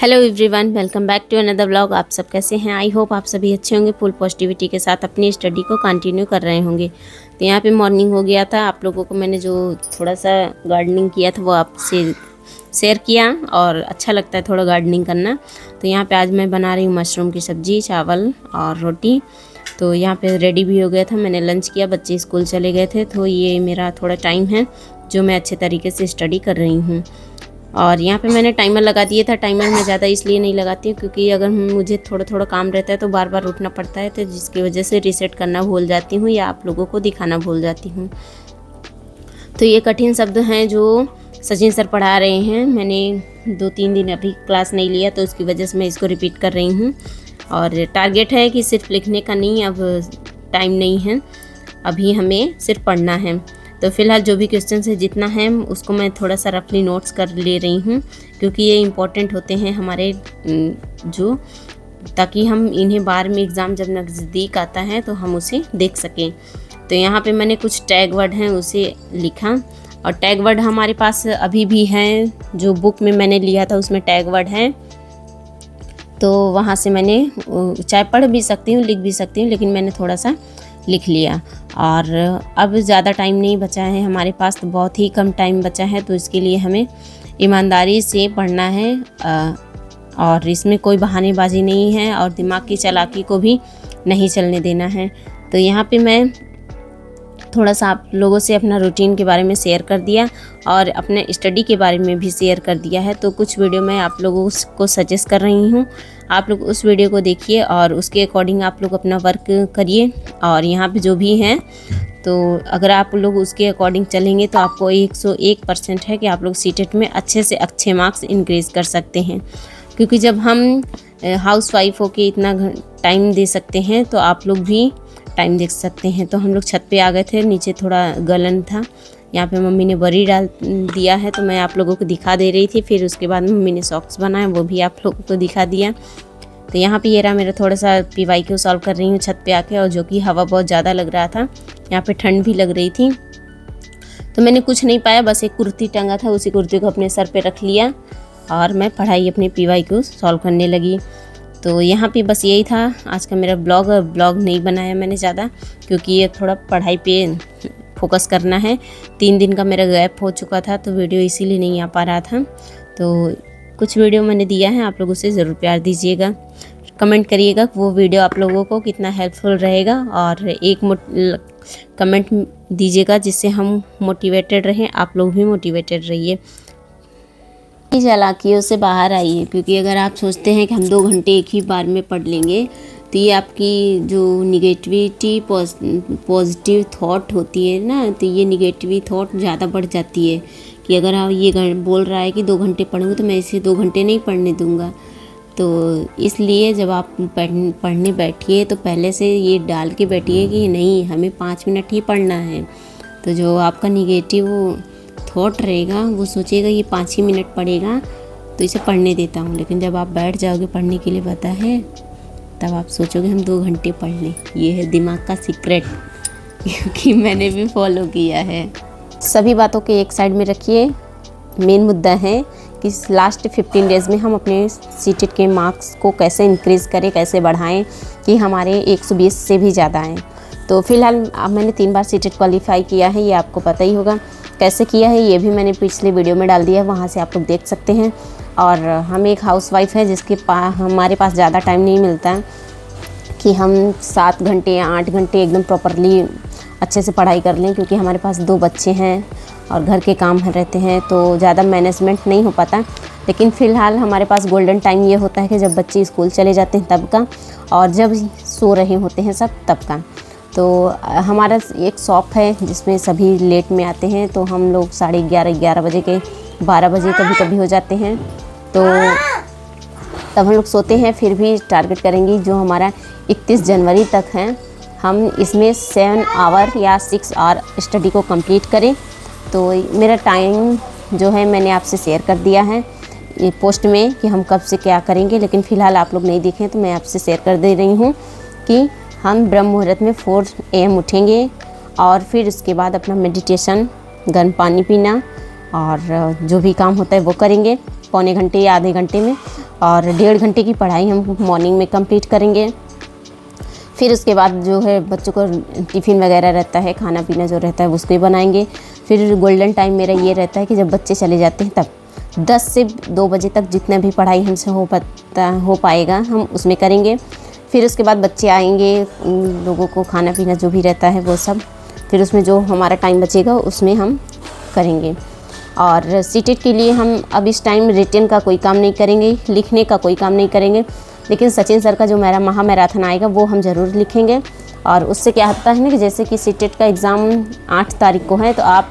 Hello everyone, welcome back to another vlog. आप सब कैसे हैं? आई होप आप सभी अच्छे होंगे, फुल पॉजिटिविटी के साथ अपनी स्टडी को कंटिन्यू कर रहे होंगे। तो यहाँ पे मॉर्निंग हो गया था। आप लोगों को मैंने जो थोड़ा सा गार्डनिंग किया था वो आपसे शेयर किया, और अच्छा लगता है थोड़ा गार्डनिंग करना। तो यहाँ पे आज मैं बना रही हूँ मशरूम की सब्ज़ी, चावल और रोटी। तो यहाँ पे रेडी भी हो गया था, मैंने लंच किया, बच्चे स्कूल चले गए थे। तो ये मेरा थोड़ा टाइम है जो मैं अच्छे तरीके से स्टडी कर रही हूँ। और यहाँ पे मैंने टाइमर लगा दिया था। टाइमर मैं ज़्यादा इसलिए नहीं लगाती हूँ क्योंकि अगर मुझे थोड़ा थोड़ा काम रहता है तो बार बार उठना पड़ता है, तो जिसकी वजह से रीसेट करना भूल जाती हूँ या आप लोगों को दिखाना भूल जाती हूँ। तो ये कठिन शब्द हैं जो सचिन सर पढ़ा रहे हैं। मैंने 2-3 दिन अभी क्लास नहीं लिया तो उसकी वजह से मैं इसको रिपीट कर रही हूँ। और टारगेट है कि सिर्फ लिखने का नहीं, अब टाइम नहीं है, अभी हमें सिर्फ पढ़ना है। तो फिलहाल जो भी क्वेश्चन है जितना है उसको मैं थोड़ा सा रफली नोट्स कर ले रही हूँ क्योंकि ये इम्पोर्टेंट होते हैं हमारे जो, ताकि हम इन्हें बार में एग्ज़ाम जब नज़दीक आता है तो हम उसे देख सकें। तो यहाँ पे मैंने कुछ टैग वर्ड हैं उसे लिखा, और टैग वर्ड हमारे पास अभी भी हैं। जो बुक में मैंने लिया था उसमें टैग वर्ड हैं, तो वहाँ से मैंने चाहे पढ़ भी सकती हूँ, लिख भी सकती हूँ, लेकिन मैंने थोड़ा सा लिख लिया। और अब ज़्यादा टाइम नहीं बचा है हमारे पास, तो बहुत ही कम टाइम बचा है, तो इसके लिए हमें ईमानदारी से पढ़ना है। और इसमें कोई बहानेबाजी नहीं है और दिमाग की चालाकी को भी नहीं चलने देना है। तो यहाँ पे मैं थोड़ा सा आप लोगों से अपना रूटीन के बारे में शेयर कर दिया और अपने स्टडी के बारे में भी शेयर कर दिया है। तो कुछ वीडियो मैं आप लोगों को सजेस्ट कर रही हूँ, आप लोग उस वीडियो को देखिए और उसके अकॉर्डिंग आप लोग अपना वर्क करिए। और यहाँ पे जो भी हैं, तो अगर आप लोग उसके अकॉर्डिंग चलेंगे तो आपको 101% है कि आप लोग सीटेट में अच्छे से अच्छे मार्क्स इंक्रीज़ कर सकते हैं। क्योंकि जब हम हाउस वाइफ होके इतना टाइम दे सकते हैं तो आप लोग भी टाइम देख सकते हैं। तो हम लोग छत पे आ गए थे, नीचे थोड़ा गलन था, यहाँ पे मम्मी ने बरी डाल दिया है तो मैं आप लोगों को दिखा दे रही थी। फिर उसके बाद मम्मी ने सॉक्स बनाए, वो भी आप लोगों को दिखा दिया। तो यहाँ पे ये रहा मेरा थोड़ा सा PYQ सॉल्व कर रही हूँ छत पे आके, और जो कि हवा बहुत ज़्यादा लग रहा था, यहाँ पे ठंड भी लग रही थी। तो मैंने कुछ नहीं पाया, बस एक कुर्ती टंगा था, उसी कुर्ती को अपने सर पे रख लिया और मैं पढ़ाई अपने PYQ सॉल्व करने लगी। तो यहाँ पे बस यही था आज का मेरा ब्लॉग नहीं बनाया मैंने ज़्यादा, क्योंकि ये थोड़ा पढ़ाई पे फोकस करना है। 3 दिन का मेरा गैप हो चुका था तो वीडियो इसीलिए नहीं आ पा रहा था। तो कुछ वीडियो मैंने दिया है, आप लोग उसे ज़रूर प्यार दीजिएगा, कमेंट करिएगा वो वीडियो आप लोगों को कितना हेल्पफुल रहेगा, और एक कमेंट दीजिएगा जिससे हम मोटिवेटेड रहें, आप लोग भी मोटिवेटेड रहिए। चालाकियों से बाहर आइए, क्योंकि अगर आप सोचते हैं कि हम 2 घंटे एक ही बार में पढ़ लेंगे तो ये आपकी जो निगेटिविटी पॉजिटिव थॉट होती है ना, तो ये निगेटिव थॉट ज़्यादा बढ़ जाती है कि अगर आप ये बोल रहा है कि 2 घंटे पढ़ूँगा तो मैं इसे 2 घंटे नहीं पढ़ने दूँगा। तो इसलिए जब आप पढ़ने बैठिए तो पहले से ये डाल के बैठिए कि नहीं, हमें 5 मिनट ही पढ़ना है। तो जो आपका निगेटिव थॉट रहेगा वो सोचेगा ये 5 ही मिनट पढ़ेगा तो इसे पढ़ने देता हूँ, लेकिन जब आप बैठ जाओगे पढ़ने के लिए, पता है, तब आप सोचोगे हम 2 घंटे पढ़ लें। ये है दिमाग का सीक्रेट, क्योंकि मैंने भी फॉलो किया है। सभी बातों के एक साइड में रखिए, मेन मुद्दा है कि लास्ट 15 डेज़ में हम अपने सीटेट के मार्क्स को कैसे इंक्रीज़ करें, कैसे बढ़ाएं कि हमारे 120 से भी ज़्यादा आएँ। तो फिलहाल मैंने 3 बार सीटेट क्वालिफाई किया है, ये आपको पता ही होगा। कैसे किया है ये भी मैंने पिछले वीडियो में डाल दिया है, वहाँ से आप लोग देख सकते हैं। और हम एक हाउसवाइफ है जिसके हमारे पास ज़्यादा टाइम नहीं मिलता कि हम 7 घंटे या 8 घंटे एकदम प्रॉपरली अच्छे से पढ़ाई कर लें, क्योंकि हमारे पास 2 बच्चे हैं और घर के काम रहते हैं तो ज़्यादा मैनेजमेंट नहीं हो पाता। लेकिन फ़िलहाल हमारे पास गोल्डन टाइम ये होता है कि जब बच्चे स्कूल चले जाते हैं तब का, और जब सो रहे होते हैं सब तब का। तो हमारा एक शॉप है जिसमें सभी लेट में आते हैं, तो हम लोग 11:30 बजे के 12 बजे कभी हो जाते हैं, तो तब हम लोग सोते हैं। फिर भी टारगेट करेंगे जो हमारा 31 जनवरी तक है, हम इसमें 7 आवर या 6 आवर स्टडी को कंप्लीट करें। तो मेरा टाइम जो है मैंने आपसे शेयर कर दिया है ये पोस्ट में कि हम कब से क्या करेंगे, लेकिन फ़िलहाल आप लोग नहीं देखें तो मैं आपसे शेयर कर दे रही हूँ कि हम ब्रह्म मुहूर्त में 4 AM उठेंगे और फिर उसके बाद अपना मेडिटेशन, गर्म पानी पीना और जो भी काम होता है वो करेंगे पौने घंटे या आधे घंटे में। और 1.5 घंटे की पढ़ाई हम मॉर्निंग में कंप्लीट करेंगे। फिर उसके बाद जो है बच्चों को टिफ़िन वगैरह रहता है, खाना पीना जो रहता है उसको ही बनाएंगे। फिर गोल्डन टाइम मेरा ये रहता है कि जब बच्चे चले जाते हैं तब 10 से 2 बजे तक जितना भी पढ़ाई हमसे हो पाएगा हम उसमें करेंगे। फिर उसके बाद बच्चे आएंगे, उन लोगों को खाना पीना जो भी रहता है वो सब, फिर उसमें जो हमारा टाइम बचेगा उसमें हम करेंगे। और सीटेट के लिए हम अब इस टाइम रिटन का कोई काम नहीं करेंगे, लिखने का कोई काम नहीं करेंगे, लेकिन सचिन सर का जो मेरा महामैराथन आएगा वो हम ज़रूर लिखेंगे। और उससे क्या होता है ना कि जैसे कि सीटेट का एग्ज़ाम 8 तारीख को है, तो आप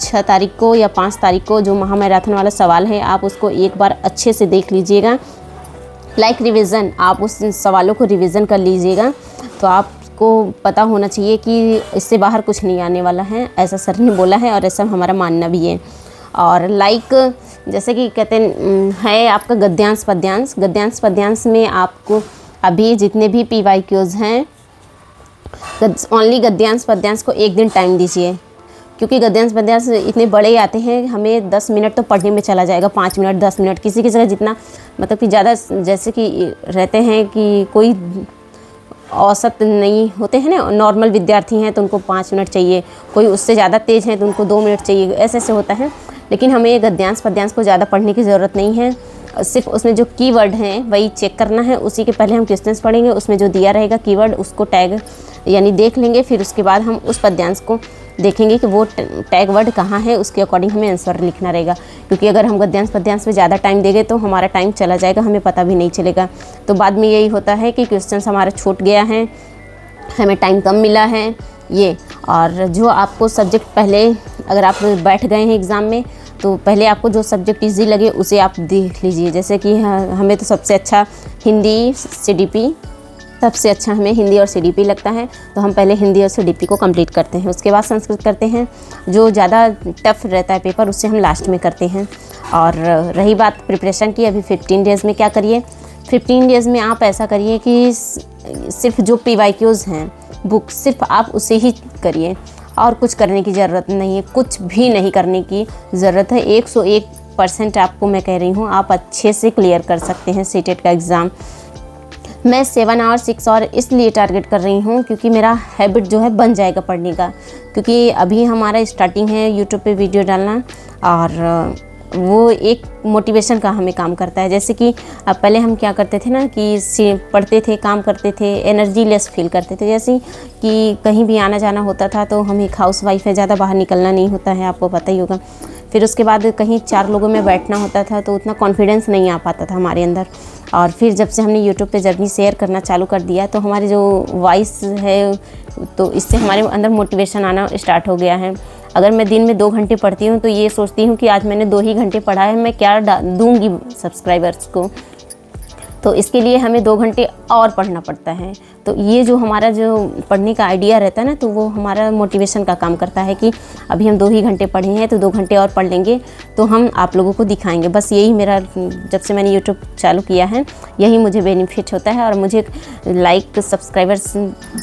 6 तारीख को या 5 तारीख को जो महामैराथन वाला सवाल है आप उसको एक बार अच्छे से देख लीजिएगा, लाइक रिवीज़न, आप उस सवालों को रिवीज़न कर लीजिएगा। तो आपको पता होना चाहिए कि इससे बाहर कुछ नहीं आने वाला है, ऐसा सर ने बोला है और ऐसा हमारा मानना भी है। और लाइक जैसे कि कहते हैं आपका गद्यांश पद्यांश में आपको अभी जितने भी PYQs हैं ओनली गद्यांश पद्यांश को एक दिन टाइम दीजिए, क्योंकि गद्यांश पद्यांश इतने बड़े आते हैं, हमें 10 मिनट तो पढ़ने में चला जाएगा, 5 मिनट 10 मिनट किसी की जगह जितना मतलब कि ज़्यादा जैसे कि रहते हैं कि कोई औसत नहीं होते हैं ना, नॉर्मल विद्यार्थी हैं तो उनको 5 मिनट चाहिए, कोई उससे ज़्यादा तेज़ हैं तो उनको 2 मिनट चाहिए, ऐसे ऐसे होता है। लेकिन हमें गद्यांश पद्यांश को ज़्यादा पढ़ने की ज़रूरत नहीं है, सिर्फ उसमें जो कीवर्ड हैं वही चेक करना है, उसी के पहले हम क्वेश्चंस पढ़ेंगे, उसमें जो दिया रहेगा कीवर्ड उसको टैग यानी देख लेंगे। फिर उसके बाद हम उस पद्यांश को देखेंगे कि वो टैग वर्ड कहाँ है, उसके अकॉर्डिंग हमें आंसर लिखना रहेगा। क्योंकि अगर हम गद्यांश पद्यांश में ज़्यादा टाइम देंगे तो हमारा टाइम चला जाएगा, हमें पता भी नहीं चलेगा। तो बाद में यही होता है कि क्वेश्चंस हमारा छूट गया है, हमें टाइम कम मिला है ये। और जो आपको सब्जेक्ट पहले अगर आप बैठ गए हैं एग्ज़ाम में तो पहले आपको जो सब्जेक्ट ईजी लगे उसे आप देख लीजिए। जैसे कि हमें तो सबसे अच्छा हिंदी CDP, सबसे अच्छा हमें हिंदी और CDP लगता है, तो हम पहले हिंदी और CDP को कंप्लीट करते हैं, उसके बाद संस्कृत करते हैं। जो ज़्यादा टफ रहता है पेपर उससे हम लास्ट में करते हैं। और रही बात प्रिपरेशन की, अभी 15 डेज़ में क्या करिए, 15 डेज़ में आप ऐसा करिए कि सिर्फ जो PYQs हैं बुक सिर्फ आप उसे ही करिए, और कुछ करने की ज़रूरत नहीं है, कुछ भी नहीं करने की ज़रूरत है। 101% आपको मैं कह रही हूँ, आप अच्छे से क्लियर कर सकते हैं सीटेट का एग्ज़ाम। मैं 7 और 6 और इसलिए टारगेट कर रही हूँ क्योंकि मेरा हैबिट जो है बन जाएगा पढ़ने का, क्योंकि अभी हमारा स्टार्टिंग है यूट्यूब पे वीडियो डालना, और वो एक मोटिवेशन का हमें काम करता है। जैसे कि पहले हम क्या करते थे ना कि पढ़ते थे, काम करते थे, एनर्जी लेस फील करते थे, जैसे कि कहीं भी आना जाना होता था तो हम एक हाउस वाइफ है, ज़्यादा बाहर निकलना नहीं होता है, आपको पता ही होगा। फिर उसके बाद कहीं 4 लोगों में बैठना होता था तो उतना कॉन्फिडेंस नहीं आ पाता था हमारे अंदर। और फिर जब से हमने यूट्यूब पे जर्नी शेयर करना चालू कर दिया तो हमारी जो वॉइस है तो इससे हमारे अंदर मोटिवेशन आना स्टार्ट हो गया है। अगर मैं दिन में 2 घंटे पढ़ती हूँ तो ये सोचती हूँ कि आज मैंने 2 ही घंटे पढ़ा है, मैं क्या दूँगी सब्सक्राइबर्स को, तो इसके लिए हमें 2 घंटे और पढ़ना पड़ता है। तो ये जो हमारा जो पढ़ने का आइडिया रहता है ना, तो वो हमारा मोटिवेशन का काम करता है कि अभी हम 2 ही घंटे पढ़े हैं तो 2 घंटे और पढ़ लेंगे तो हम आप लोगों को दिखाएंगे। बस यही मेरा, जब से मैंने यूट्यूब चालू किया है यही मुझे बेनिफिट होता है, और मुझे लाइक सब्सक्राइबर्स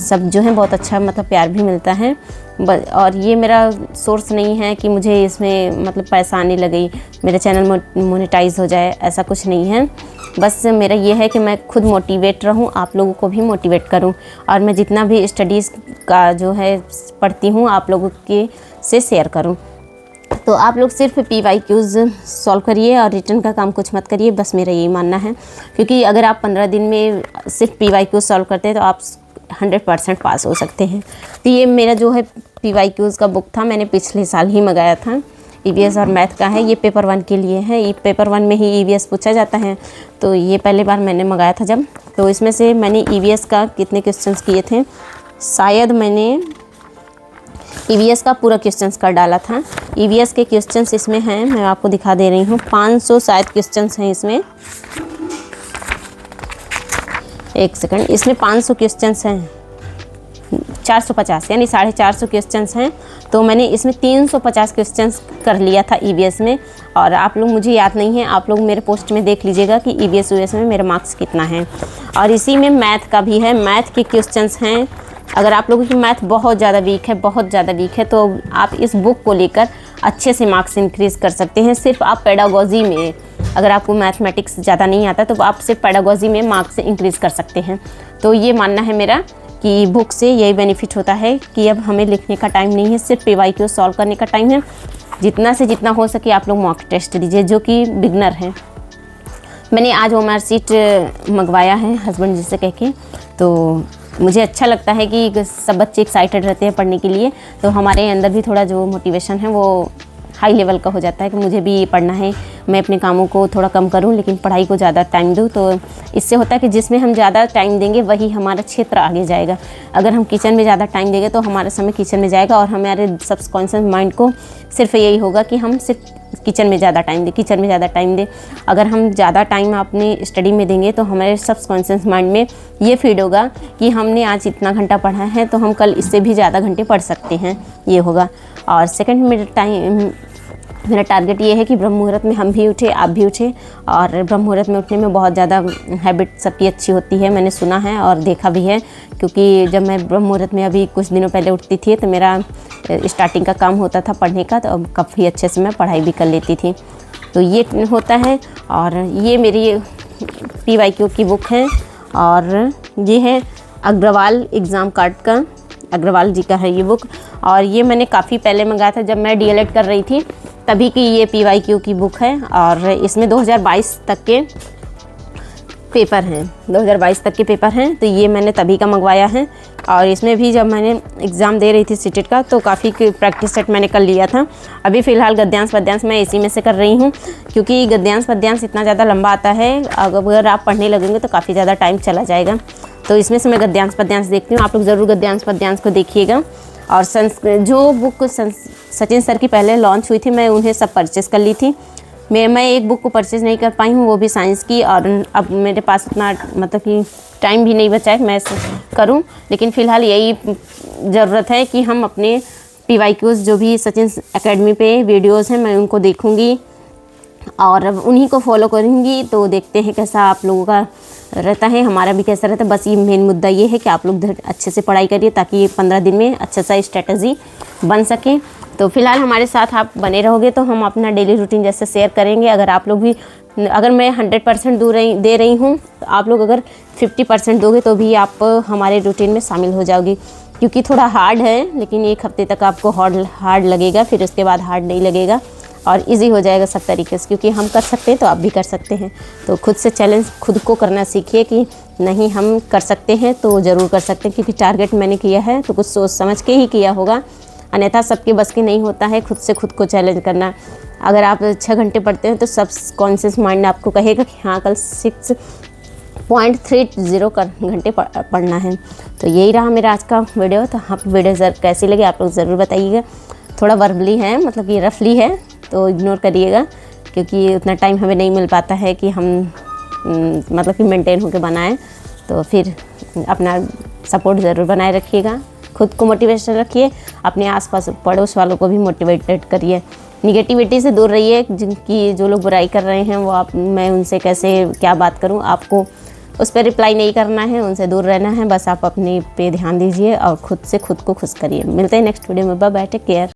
सब जो हैं बहुत अच्छा मतलब प्यार भी मिलता है। और ये मेरा सोर्स नहीं है कि मुझे इसमें मतलब पैसा आने लगे, मेरा चैनल मोनेटाइज हो जाए, ऐसा कुछ नहीं है। बस मेरा ये है कि मैं खुद मोटिवेट रहूं, आप लोगों को भी मोटिवेट करूं, और मैं जितना भी स्टडीज़ का जो है पढ़ती हूं आप लोगों के से शेयर करूं। तो आप लोग सिर्फ PYQs सॉल्व करिए और रिटर्न का काम कुछ मत करिए, बस मेरा यही मानना है। क्योंकि अगर आप 15 दिन में सिर्फ PYQs सॉल्व करते हैं तो आप 100% पास हो सकते हैं। तो ये मेरा जो है PYQs का बुक था, मैंने पिछले साल ही मंगाया था, EVS और मैथ का है। ये पेपर 1 के लिए है, ये पेपर 1 में ही EVS पूछा जाता है, तो ये पहले बार मैंने मंगाया था जब, तो इसमें से मैंने EVS का कितने क्वेश्चंस किए थे, शायद मैंने EVS का पूरा क्वेश्चंस कर डाला था। EVS के क्वेश्चंस इसमें हैं, मैं आपको दिखा दे रही हूँ, 500 शायद क्वेश्चंस हैं इसमें, एक सेकंड, इसमें 500 क्वेश्चंस हैं, 450 यानी 450 क्वेश्चंस हैं। तो मैंने इसमें 350 क्वेश्चंस कर लिया था EVS में, और आप लोग, मुझे याद नहीं है, आप लोग मेरे पोस्ट में देख लीजिएगा कि EVS US में मेरा मार्क्स कितना है। और इसी में मैथ का भी है, मैथ के क्वेश्चंस हैं। अगर आप लोगों की मैथ बहुत ज़्यादा वीक है, बहुत ज़्यादा वीक है, तो आप इस बुक को लेकर अच्छे से मार्क्स इंक्रीज़ कर सकते हैं। सिर्फ आप पेडागोजी में अगर आपको मैथमेटिक्स ज़्यादा नहीं आता तो आप सिर्फ पेडागोजी में मार्क्स इंक्रीज़ कर सकते हैं। तो ये मानना है मेरा कि बुक से यही बेनिफिट होता है कि अब हमें लिखने का टाइम नहीं है, सिर्फ PYQ सॉल्व करने का टाइम है। जितना से जितना हो सके आप लोग मॉक टेस्ट दीजिए जो कि बिगनर हैं। मैंने आज OMR शीट मंगवाया है हस्बैंड जी से कह के, तो मुझे अच्छा लगता है कि सब बच्चे एक्साइटेड रहते हैं पढ़ने के लिए, तो हमारे अंदर भी थोड़ा जो मोटिवेशन है वो हाई लेवल का हो जाता है कि मुझे भी पढ़ना है, मैं अपने कामों को थोड़ा कम करूं लेकिन पढ़ाई को ज़्यादा टाइम दूं। तो इससे होता है कि जिसमें हम ज़्यादा टाइम देंगे वही हमारा क्षेत्र आगे जाएगा। अगर हम किचन में ज़्यादा टाइम देंगे तो हमारा समय किचन में जाएगा और हमारे सबकॉन्शियस माइंड को सिर्फ यही होगा कि हम सिर्फ किचन में ज़्यादा टाइम दें। अगर हम ज़्यादा टाइम अपनी स्टडी में देंगे तो हमारे सबकॉन्शियस माइंड में ये फीड होगा कि हमने आज इतना घंटा पढ़ा है तो हम कल इससे भी ज़्यादा घंटे पढ़ सकते हैं, ये होगा। और सेकंड मेरा टारगेट ये है कि ब्रह्म मुहूर्त में हम भी उठे, आप भी उठे। और ब्रह्म मुहूर्त में उठने में बहुत ज़्यादा हैबिट सबकी अच्छी होती है, मैंने सुना है और देखा भी है, क्योंकि जब मैं ब्रह्म मुहूर्त में अभी कुछ दिनों पहले उठती थी तो मेरा स्टार्टिंग का काम होता था पढ़ने का, तो अब काफ़ी अच्छे से मैं पढ़ाई भी कर लेती थी। तो ये होता है। और ये मेरी PYQ की बुक है और ये है अग्रवाल एग्ज़ाम कार्ड का, अग्रवाल जी का है ये बुक। और ये मैंने काफ़ी पहले मंगाया था जब मैं DLED कर रही थी, तभी की ये PYQ की बुक है। और इसमें 2022 तक के पेपर हैं, 2022 तक के पेपर हैं, तो ये मैंने तभी का मंगवाया है। और इसमें भी जब मैंने एग्ज़ाम दे रही थी सीटेट का तो काफ़ी प्रैक्टिस सेट मैंने कर लिया था। अभी फ़िलहाल गद्यांश पद्यांश मैं इसी में से कर रही हूँ, क्योंकि गद्यांश पद्यांश इतना ज़्यादा लंबा आता है, अगर आप पढ़ने लगेंगे तो काफ़ी ज़्यादा टाइम चला जाएगा। तो इसमें से मैं गद्यांश पद्यांश देखती हूँ, आप लोग ज़रूर गद्यांश पद्यांश को देखिएगा। और जो बुक सचिन सर की पहले लॉन्च हुई थी मैं उन्हें सब परचेज़ कर ली थी। मैं एक बुक को परचेज़ नहीं कर पाई हूँ, वो भी साइंस की, और अब मेरे पास उतना मतलब कि टाइम भी नहीं बचा है मैं करूँ। लेकिन फ़िलहाल यही ज़रूरत है कि हम अपने PYQs जो भी सचिन एकेडमी पे वीडियोज़ हैं मैं उनको देखूँगी और उन्हीं को फॉलो करूँगी। तो देखते हैं कैसा आप लोगों का रहता है, हमारा भी कैसा रहता है। बस ये मेन मुद्दा ये है कि आप लोग अच्छे से पढ़ाई करिए ताकि ये 15 दिन में अच्छा सा स्ट्रेटजी बन सके। तो फिलहाल हमारे साथ आप बने रहोगे तो हम अपना डेली रूटीन जैसे शेयर करेंगे। अगर आप लोग भी, अगर मैं 100% दे रही हूँ तो आप लोग अगर 50% दोगे तो भी आप हमारे रूटीन में शामिल हो जाओगे, क्योंकि थोड़ा हार्ड है लेकिन एक हफ्ते तक आपको हार्ड लगेगा, फिर उसके बाद हार्ड नहीं लगेगा और इजी हो जाएगा सब तरीके से, क्योंकि हम कर सकते हैं तो आप भी कर सकते हैं। तो खुद से चैलेंज खुद को करना सीखिए कि नहीं हम कर सकते हैं तो ज़रूर कर सकते हैं, क्योंकि टारगेट मैंने किया है तो कुछ सोच समझ के ही किया होगा, अन्यथा सबके बस की नहीं होता है खुद से खुद को चैलेंज करना। अगर आप 6 घंटे पढ़ते हैं तो सब कॉन्शियस माइंड आपको कहेगा कि हाँ कल 6.30 घंटे पढ़ना है। तो यही रहा मेरा आज का वीडियो। तो आप वीडियो कैसी लगी आप लोग ज़रूर बताइएगा। थोड़ा वर्बली है, मतलब कि रफली है तो इग्नोर करिएगा, क्योंकि उतना टाइम हमें नहीं मिल पाता है कि हम मतलब कि मेंटेन होकर बनाएं। तो फिर अपना सपोर्ट ज़रूर बनाए रखिएगा, खुद को मोटिवेशन रखिए, अपने आसपास पड़ोस वालों को भी मोटिवेटेड करिए। निगेटिविटी से दूर रहिए, जिनकी जो लोग बुराई कर रहे हैं वो मैं उनसे कैसे क्या बात करूं, आपको उस पर रिप्लाई नहीं करना है, उनसे दूर रहना है। बस आप अपने पे ध्यान दीजिए और खुद से खुद को खुश करिए। मिलते हैं नेक्स्ट वीडियो में, बाय बाय, टेक केयर।